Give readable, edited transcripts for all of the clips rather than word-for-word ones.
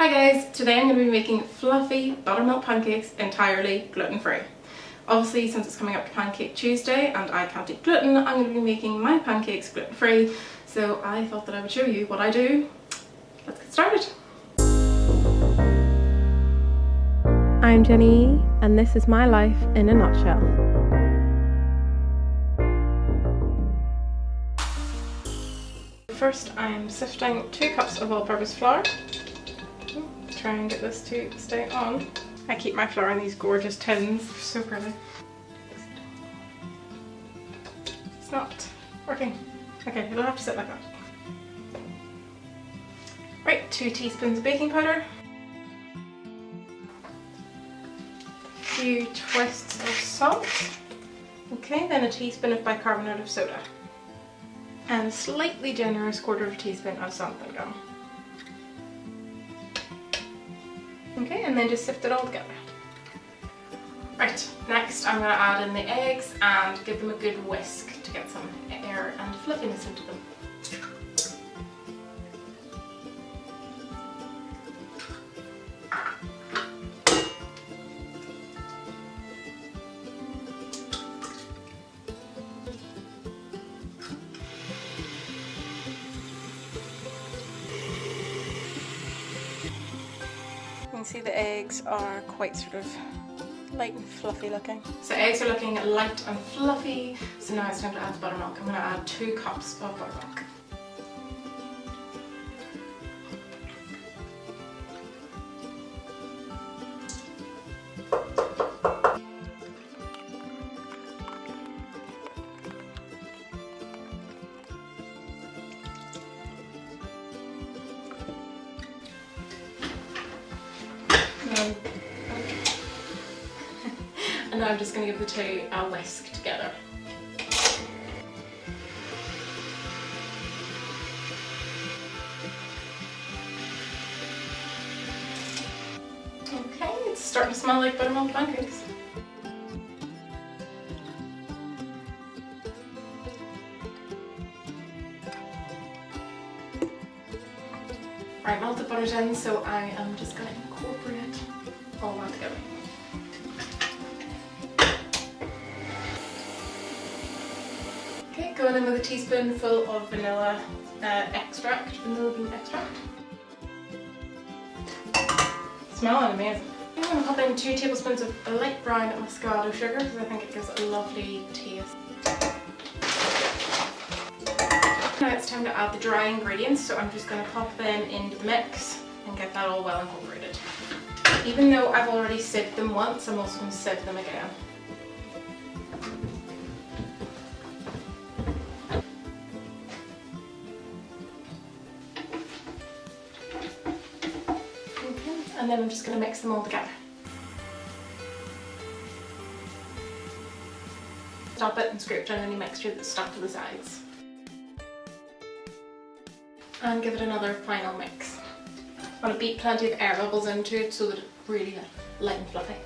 Hi guys, today I'm going to be making fluffy buttermilk pancakes entirely gluten-free. Obviously, since it's coming up to Pancake Tuesday and I can't eat gluten, I'm going to be making my pancakes gluten-free, so I thought that I would show you what I do. Let's get started. I'm Jenny, and this is my life in a nutshell. First, I'm sifting 2 cups of all-purpose flour. Try and get this to stay on. I keep my flour in these gorgeous tins. They're so pretty. It's not working. Okay, it'll have to sit like that. Right, 2 teaspoons of baking powder. A few twists of salt. Okay, then a teaspoon of bicarbonate of soda. And a slightly generous 1/4 teaspoon of xanthan gum. Okay, and then just sift it all together. Right, next I'm going to add in the eggs and give them a good whisk to get some air and fluffiness into them. You can see the eggs are quite sort of light and fluffy looking. So eggs are looking light and fluffy, so now it's time to add the buttermilk. I'm going to add 2 cups of buttermilk. And now I'm just going to give the two a whisk together. Okay, it's starting to smell like buttermilk pancakes. Right, melted butter's in, so I am just going to incorporate all that together. Okay, going in with a teaspoonful of vanilla vanilla bean extract. Smelling amazing. I'm going to pop in 2 tablespoons of light brown Muscovado sugar because I think it gives a lovely taste. Now it's time to add the dry ingredients, so I'm just going to pop them into the mix and get that all well incorporated. Even though I've already sieved them once, I'm also going to sieve them again. And then I'm just going to mix them all together. Stop it and scrape down any mixture that's stuck to the sides. And give it another final mix. I want to beat plenty of air bubbles into it so that it's really light and fluffy.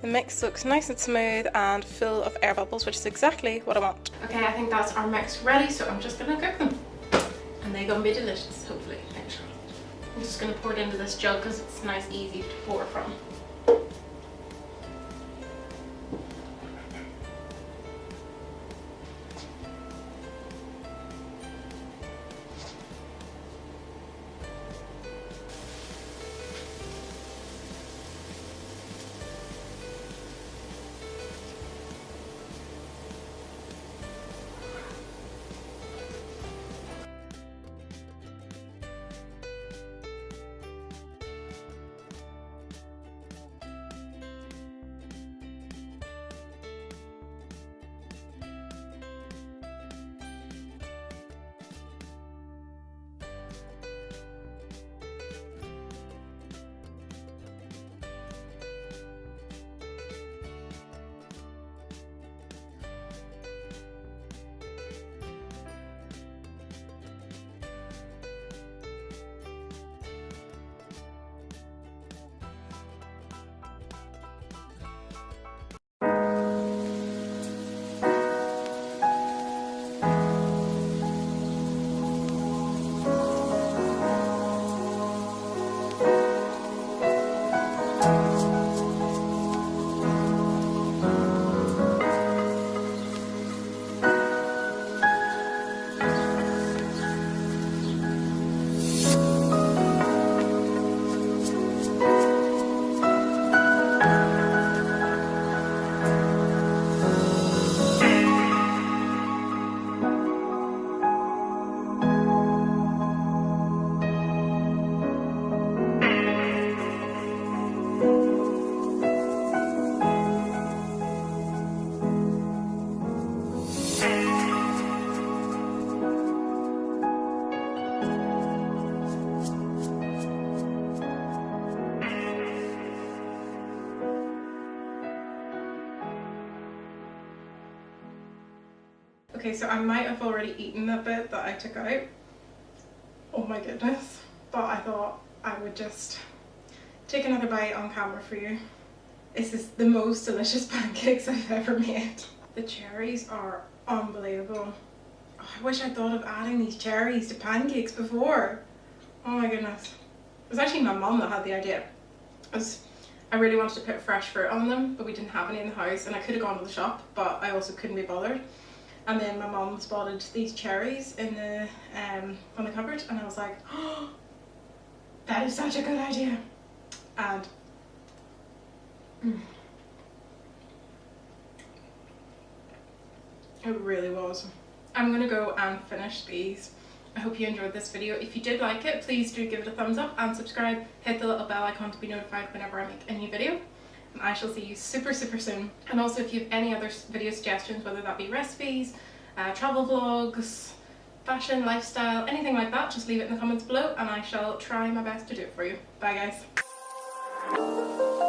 The mix looks nice and smooth and full of air bubbles, which is exactly what I want. Okay, I think that's our mix ready, so I'm just going to cook them. And they're going to be delicious, hopefully. I'm just going to pour it into this jug because it's nice, easy to pour from. Okay, so I might have already eaten the bit that I took out. Oh my goodness. But I thought I would just take another bite on camera for you. This is the most delicious pancakes I've ever made. The cherries are unbelievable. Oh, I wish I thought of adding these cherries to pancakes before. Oh my goodness. It was actually my mum that had the idea. I really wanted to put fresh fruit on them, but we didn't have any in the house, and I could have gone to the shop, but I also couldn't be bothered. And then my mum spotted these cherries in the on the cupboard, and I was like, oh, that is such a good idea. And it really was. I'm gonna go and finish these. I hope you enjoyed this video. If you did like it, please do give it a thumbs up and subscribe. Hit the little bell icon to be notified whenever I make a new video. And I shall see you super soon. And also, if you have any other video suggestions, whether that be recipes, travel vlogs, fashion, lifestyle, anything like that, just leave it in the comments below and I shall try my best to do it for you. Bye guys.